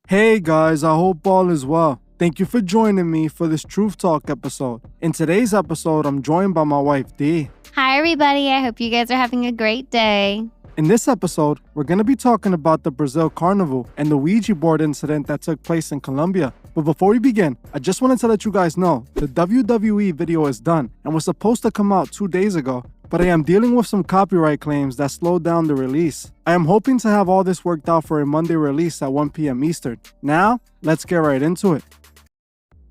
Hey guys, I hope all is well. Thank you for joining me for this Truth Talk episode. In today's episode, I'm joined by my wife, Dee. Hi, everybody. I hope you guys are having a great day. In this episode, we're going to be talking about the Brazil Carnival and the Ouija board incident that took place in Colombia. But before we begin, I just wanted to let you guys know the WWE video is done and was supposed to come out 2 days ago, but I am dealing with some copyright claims that slowed down the release. I am hoping to have all this worked out for a Monday release at 1 p.m. Eastern. Now, let's get right into it.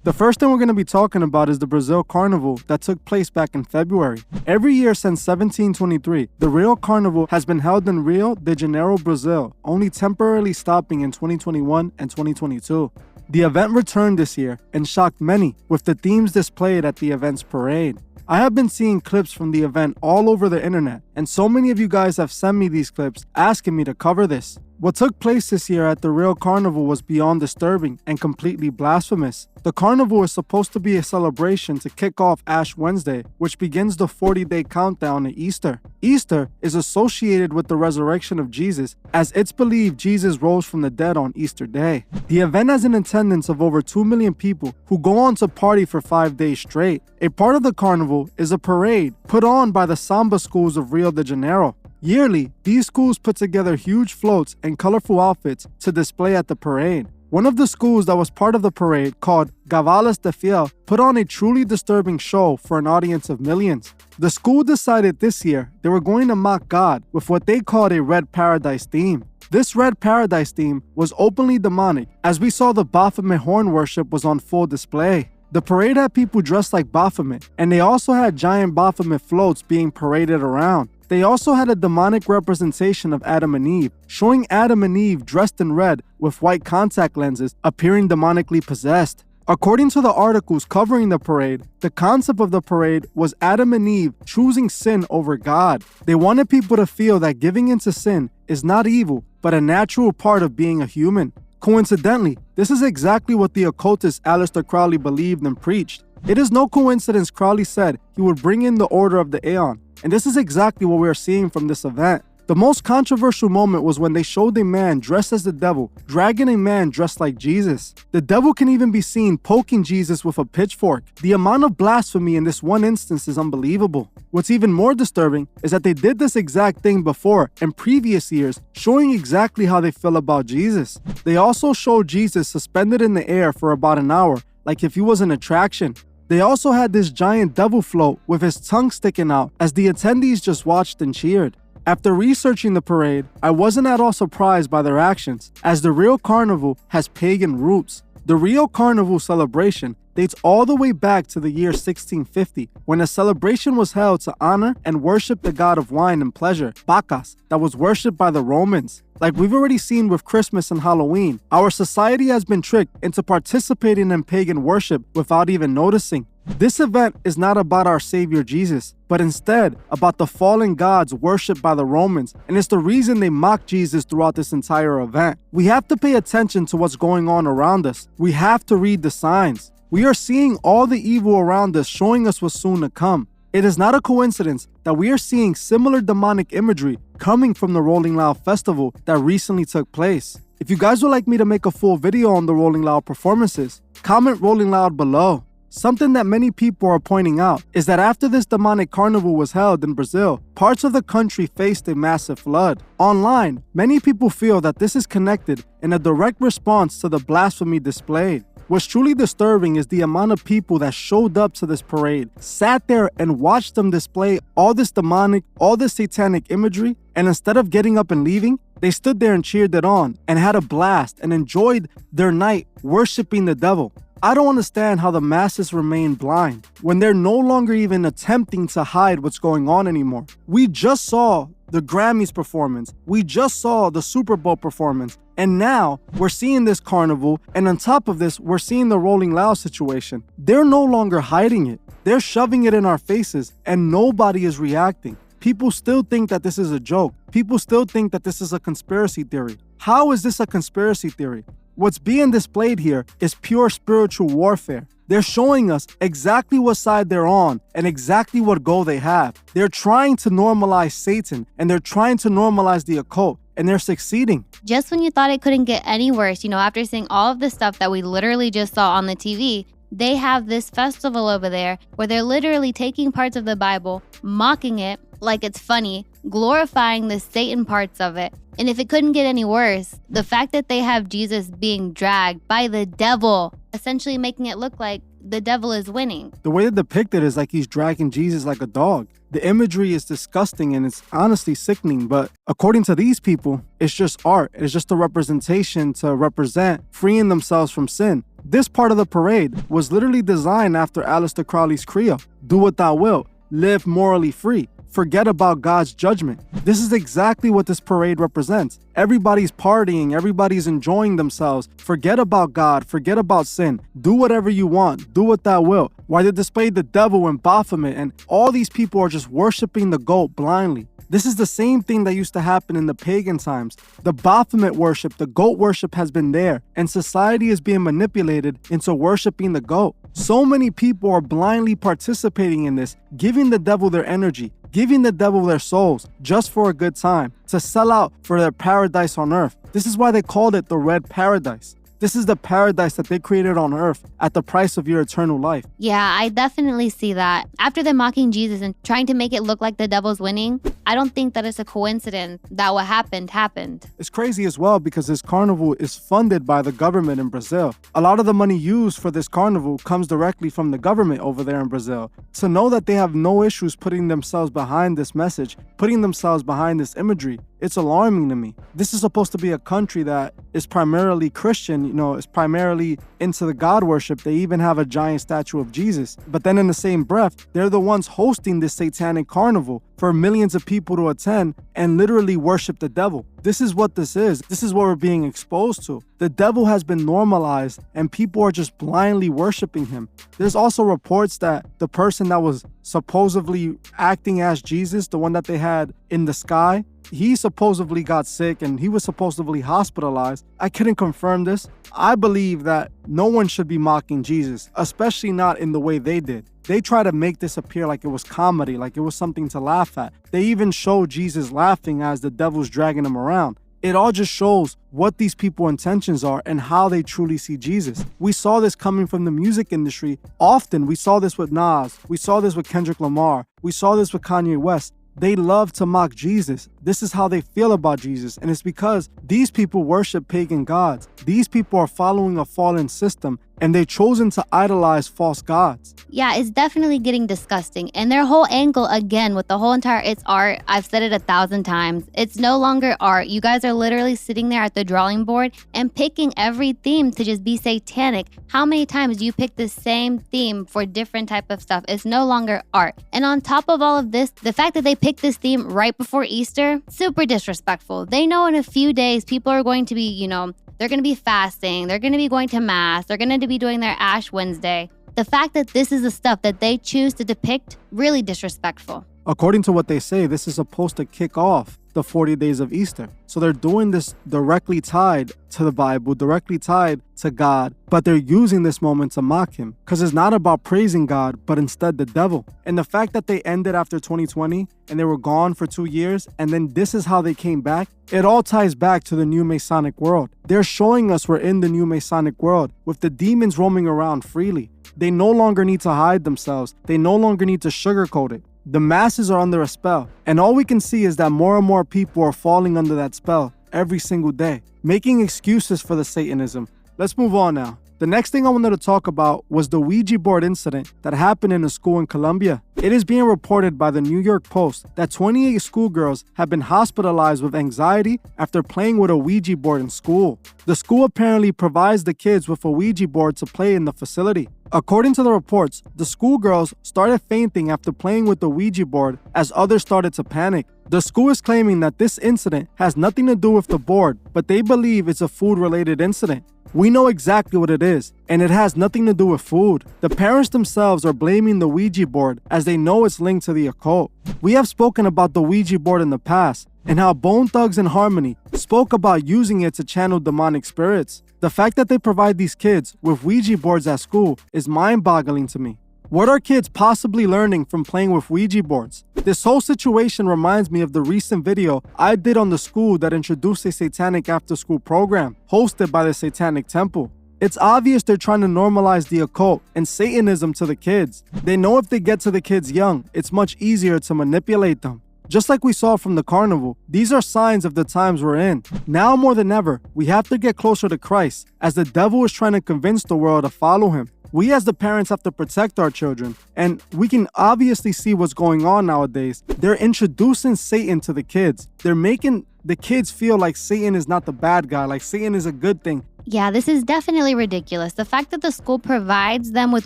The first thing we're going to be talking about is the Brazil Carnival that took place back in February. Every year since 1723, the Rio Carnival has been held in Rio de Janeiro, Brazil, only temporarily stopping in 2021 and 2022. The event returned this year and shocked many with the themes displayed at the event's parade. I have been seeing clips from the event all over the internet, and so many of you guys have sent me these clips asking me to cover this. What took place this year at the Rio Carnival was beyond disturbing and completely blasphemous. The carnival is supposed to be a celebration to kick off Ash Wednesday, which begins the 40-day countdown to Easter. Easter is associated with the resurrection of Jesus, as it's believed Jesus rose from the dead on Easter Day. The event has an attendance of over 2 million people who go on to party for 5 days straight. A part of the carnival is a parade put on by the samba schools of Rio de Janeiro. Yearly, these schools put together huge floats and colorful outfits to display at the parade. One of the schools that was part of the parade, called Gavalas de Fiel, put on a truly disturbing show for an audience of millions. The school decided this year they were going to mock God with what they called a red paradise theme. This red paradise theme was openly demonic, as we saw the Baphomet horn worship was on full display. The parade had people dressed like Baphomet, and they also had giant Baphomet floats being paraded around. They also had a demonic representation of Adam and Eve, showing Adam and Eve dressed in red with white contact lenses, appearing demonically possessed. According to the articles covering the parade, the concept of the parade was Adam and Eve choosing sin over God. They wanted people to feel that giving into sin is not evil, but a natural part of being a human. Coincidentally, this is exactly what the occultist Aleister Crowley believed and preached. It is no coincidence Crowley said he would bring in the order of the Aeon, and this is exactly what we are seeing from this event. The most controversial moment was when they showed a man dressed as the devil, dragging a man dressed like Jesus. The devil can even be seen poking Jesus with a pitchfork. The amount of blasphemy in this one instance is unbelievable. What's even more disturbing is that they did this exact thing before in previous years, showing exactly how they feel about Jesus. They also showed Jesus suspended in the air for about an hour, like if he was an attraction. They also had this giant devil float with his tongue sticking out as the attendees just watched and cheered. After researching the parade, I wasn't at all surprised by their actions, as the Rio Carnival has pagan roots. The Rio Carnival celebration dates all the way back to the year 1650, when a celebration was held to honor and worship the god of wine and pleasure, Bacchus, that was worshipped by the Romans. Like we've already seen with Christmas and Halloween, our society has been tricked into participating in pagan worship without even noticing. This event is not about our Savior Jesus, but instead about the fallen gods worshipped by the Romans, and it's the reason they mock Jesus throughout this entire event. We have to pay attention to what's going on around us. We have to read the signs. We are seeing all the evil around us, showing us what's soon to come. It is not a coincidence that we are seeing similar demonic imagery coming from the Rolling Loud Festival that recently took place. If you guys would like me to make a full video on the Rolling Loud performances, comment Rolling Loud below. Something that many people are pointing out is that after this demonic carnival was held in Brazil, parts of the country faced a massive flood. Online, many people feel that this is connected in a direct response to the blasphemy displayed. What's truly disturbing is the amount of people that showed up to this parade, sat there and watched them display all this demonic, all this satanic imagery, and instead of getting up and leaving, they stood there and cheered it on and had a blast and enjoyed their night worshiping the devil. I don't understand how the masses remain blind when they're no longer even attempting to hide what's going on anymore. We just saw the Grammys performance. We just saw the Super Bowl performance. And now we're seeing this carnival. And on top of this, we're seeing the Rolling Loud situation. They're no longer hiding it. They're shoving it in our faces and nobody is reacting. People still think that this is a joke. People still think that this is a conspiracy theory. How is this a conspiracy theory? What's being displayed here is pure spiritual warfare. They're showing us exactly what side they're on and exactly what goal they have. They're trying to normalize Satan and they're trying to normalize the occult. and they're succeeding. Just when you thought it couldn't get any worse, after seeing all of the stuff that we literally just saw on the TV, they have this festival over there where they're literally taking parts of the Bible, mocking it like it's funny, glorifying the Satan parts of it. And if it couldn't get any worse, the fact that they have Jesus being dragged by the devil, essentially making it look like the devil is winning. The way they depict it is like he's dragging Jesus like a dog. The imagery is disgusting and it's honestly sickening, but according to these people, it's just art. It's just a representation to represent freeing themselves from sin. This part of the parade was literally designed after Aleister Crowley's credo. Do what thou wilt, live morally free. Forget about God's judgment. This is exactly what this parade represents. Everybody's partying, everybody's enjoying themselves. Forget about God, forget about sin. Do whatever you want, do what thou wilt. While they displayed the devil and Baphomet, and all these people are just worshiping the goat blindly. This is the same thing that used to happen in the pagan times. The Baphomet worship, the goat worship has been there, and society is being manipulated into worshiping the goat. So many people are blindly participating in this, giving the devil their energy, giving the devil their souls just for a good time, to sell out for their paradise on earth. This is why they called it the Red Paradise. This is the paradise that they created on earth at the price of your eternal life. Yeah, I definitely see that. After them mocking Jesus and trying to make it look like the devil's winning, I don't think that it's a coincidence that what happened. It's crazy as well because this carnival is funded by the government in Brazil. A lot of the money used for this carnival comes directly from the government over there in Brazil. To know that they have no issues putting themselves behind this message, putting themselves behind this imagery, it's alarming to me. This is supposed to be a country that is primarily Christian, is primarily into the God worship. They even have a giant statue of Jesus. But then in the same breath, they're the ones hosting this satanic carnival for millions of people to attend and literally worship the devil. This is what this is. This is what we're being exposed to. The devil has been normalized and people are just blindly worshiping him. There's also reports that the person that was supposedly acting as Jesus, the one that they had in the sky, he supposedly got sick and he was supposedly hospitalized. I couldn't confirm this. I believe that no one should be mocking Jesus, especially not in the way they did. They try to make this appear like it was comedy, like it was something to laugh at. They even show Jesus laughing as the devil's dragging him around. It all just shows what these people's intentions are and how they truly see Jesus. We saw this coming from the music industry often. We saw this with Nas. We saw this with Kendrick Lamar. We saw this with Kanye West. They love to mock Jesus. This is how they feel about Jesus. And it's because these people worship pagan gods. These people are following a fallen system and they've chosen to idolize false gods. Yeah, it's definitely getting disgusting. And their whole angle, again, with the whole entire it's art, I've said it 1,000 times. It's no longer art. You guys are literally sitting there at the drawing board and picking every theme to just be satanic. How many times do you pick the same theme for different type of stuff? It's no longer art. And on top of all of this, the fact that they picked this theme right before Easter, super disrespectful. They know in a few days people are going to be, they're going to be fasting, they're going to be going to mass, they're going to be doing their Ash Wednesday. The fact that this is the stuff that they choose to depict, really disrespectful. According to what they say, this is supposed to kick off the 40 days of Easter. So they're doing this directly tied to the Bible, directly tied to God, but they're using this moment to mock him because it's not about praising God, but instead the devil. And the fact that they ended after 2020 and they were gone for 2 years and then this is how they came back, it all ties back to the new Masonic world. They're showing us we're in the new Masonic world with the demons roaming around freely. They no longer need to hide themselves. They no longer need to sugarcoat it. The masses are under a spell, and all we can see is that more and more people are falling under that spell every single day, making excuses for the Satanism. Let's move on now. The next thing I wanted to talk about was the Ouija board incident that happened in a school in Colombia. It is being reported by the New York Post that 28 schoolgirls have been hospitalized with anxiety after playing with a Ouija board in school. The school apparently provides the kids with a Ouija board to play in the facility. According to the reports, the schoolgirls started fainting after playing with the Ouija board as others started to panic. The school is claiming that this incident has nothing to do with the board, but they believe it's a food-related incident. We know exactly what it is, and it has nothing to do with food. The parents themselves are blaming the Ouija board as they know it's linked to the occult. We have spoken about the Ouija board in the past and how Bone Thugs and Harmony spoke about using it to channel demonic spirits. The fact that they provide these kids with Ouija boards at school is mind-boggling to me. What are kids possibly learning from playing with Ouija boards? This whole situation reminds me of the recent video I did on the school that introduced a satanic after-school program hosted by the Satanic Temple. It's obvious they're trying to normalize the occult and Satanism to the kids. They know if they get to the kids young, it's much easier to manipulate them. Just like we saw from the carnival, these are signs of the times we're in. Now more than ever, we have to get closer to Christ, as the devil is trying to convince the world to follow him. We as the parents have to protect our children, and we can obviously see what's going on nowadays. They're introducing Satan to the kids. They're making the kids feel like Satan is not the bad guy, like Satan is a good thing. Yeah, this is definitely ridiculous. The fact that the school provides them with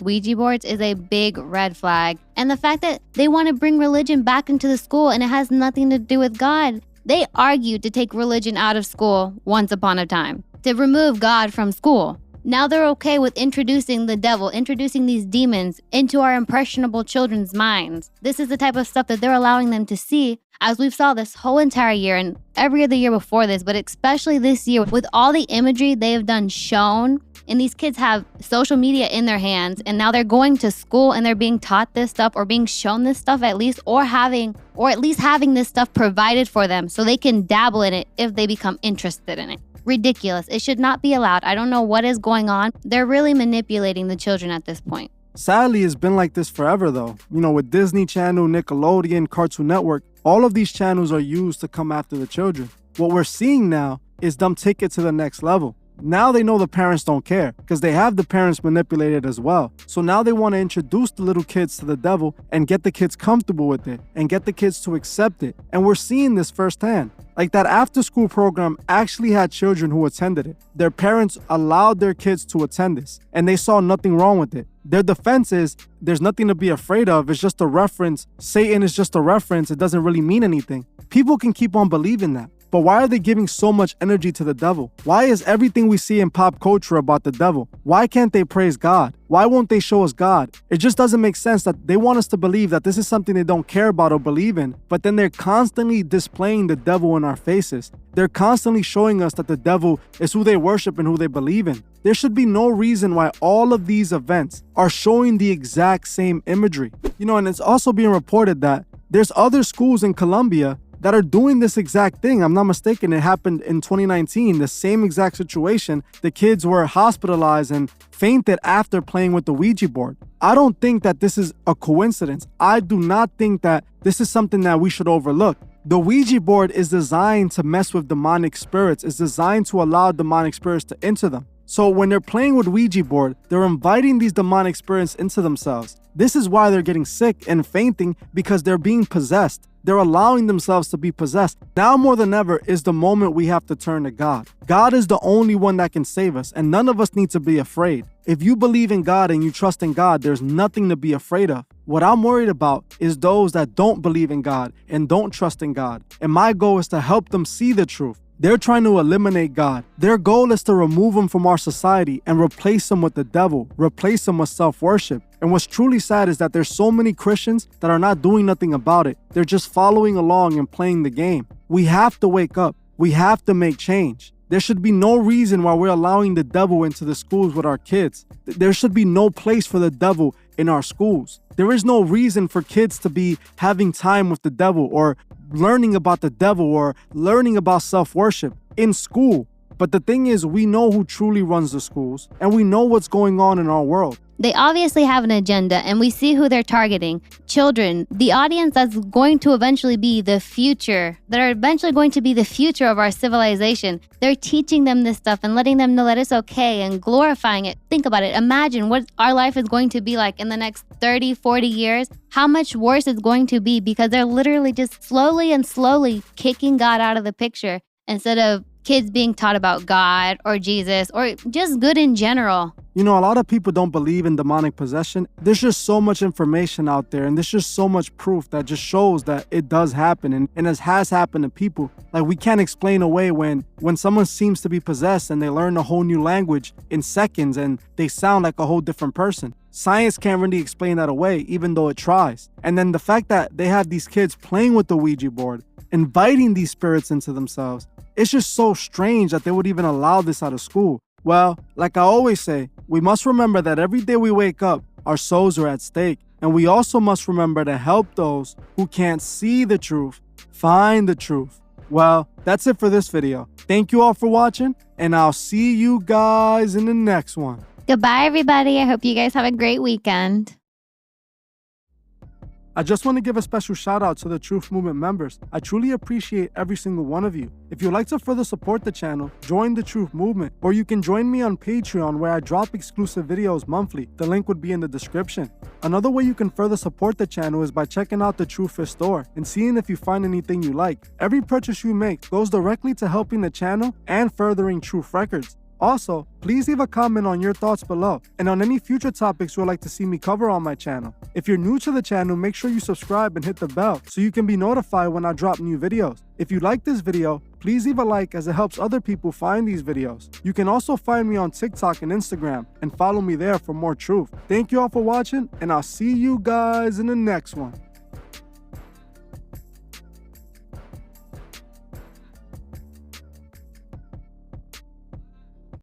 Ouija boards is a big red flag. And the fact that they want to bring religion back into the school and it has nothing to do with God. They argued to take religion out of school once upon a time, to remove God from school. Now they're okay with introducing the devil, introducing these demons into our impressionable children's minds. This is the type of stuff that they're allowing them to see, as we've saw this whole entire year and every other year before this, but especially this year with all the imagery they have done shown. And these kids have social media in their hands, and now they're going to school and they're being taught this stuff or being shown this stuff at least, or at least having this stuff provided for them so they can dabble in it if they become interested in it. Ridiculous. It should not be allowed. I don't know what is going on. They're really manipulating the children at this point. Sadly, it's been like this forever though. With Disney Channel, Nickelodeon, Cartoon Network, all of these channels are used to come after the children. What we're seeing now is them take it to the next level. Now they know the parents don't care because they have the parents manipulated as well. So now they want to introduce the little kids to the devil and get the kids comfortable with it and get the kids to accept it. And we're seeing this firsthand. Like that after-school program actually had children who attended it. Their parents allowed their kids to attend this and they saw nothing wrong with it. Their defense is there's nothing to be afraid of. It's just a reference. Satan is just a reference. It doesn't really mean anything. People can keep on believing that. But why are they giving so much energy to the devil? Why is everything we see in pop culture about the devil? Why can't they praise God? Why won't they show us God? It just doesn't make sense that they want us to believe that this is something they don't care about or believe in, but then they're constantly displaying the devil in our faces. They're constantly showing us that the devil is who they worship and who they believe in. There should be no reason why all of these events are showing the exact same imagery. And it's also being reported that there's other schools in Colombia that are doing this exact thing. I'm not mistaken. It happened in 2019, the same exact situation. The kids were hospitalized and fainted after playing with the Ouija board. I don't think that this is a coincidence. I do not think that this is something that we should overlook. The Ouija board is designed to mess with demonic spirits. It's designed to allow demonic spirits to enter them. So when they're playing with Ouija board, they're inviting these demonic spirits into themselves. This is why they're getting sick and fainting, because they're being possessed. They're allowing themselves to be possessed. Now more than ever is the moment we have to turn to God. God is the only one that can save us, and none of us need to be afraid. If you believe in God and you trust in God, there's nothing to be afraid of. What I'm worried about is those that don't believe in God and don't trust in God. And my goal is to help them see the truth. They're trying to eliminate God. Their goal is to remove him from our society and replace him with the devil, replace him with self-worship. And what's truly sad is that there's so many Christians that are not doing nothing about it. They're just following along and playing the game. We have to wake up. We have to make change. There should be no reason why we're allowing the devil into the schools with our kids. There should be no place for the devil in our schools. There is no reason for kids to be having time with the devil or learning about the devil or learning about self-worship in school. But the thing is, we know who truly runs the schools and we know what's going on in our world. They obviously have an agenda, and we see who they're targeting. Children, the audience that's going to eventually be the future, that are eventually going to be the future of our civilization. They're teaching them this stuff and letting them know that it's okay and glorifying it. Think about it. Imagine what our life is going to be like in the next 30, 40 years. How much worse it's going to be, because they're literally just slowly kicking God out of the picture instead of kids being taught about God or Jesus or just good in general. A lot of people don't believe in demonic possession. There's just so much information out there, and there's just so much proof that just shows that it does happen, and it has happened to people. Like, we can't explain away when someone seems to be possessed and they learn a whole new language in seconds and they sound like a whole different person. Science can't really explain that away, even though it tries. And then the fact that they have these kids playing with the Ouija board, inviting these spirits into themselves, it's just so strange that they would even allow this out of school. Well, like I always say, we must remember that every day we wake up, Our souls are at stake. And we also must remember to help those who can't see the truth find the truth. Well, that's it for this video. Thank you all for watching, and I'll see you guys in the next one. Goodbye, everybody. I hope you guys have a great weekend. I just want to give a special shout out to the Truth Movement members. I truly appreciate every single one of you. If you'd like to further support the channel, join the Truth Movement, or you can join me on Patreon where I drop exclusive videos monthly. The link would be in the description. Another way you can further support the channel is by checking out the Truth Fish store and seeing if you find anything you like. Every purchase you make goes directly to helping the channel and furthering Truth Records. Also, please leave a comment on your thoughts below and on any future topics you would like to see me cover on my channel. If you're new to the channel, make sure you subscribe and hit the bell so you can be notified when I drop new videos. If you like this video, please leave a like as it helps other people find these videos. You can also find me on TikTok and Instagram and follow me there for more truth. Thank you all for watching, and I'll see you guys in the next one.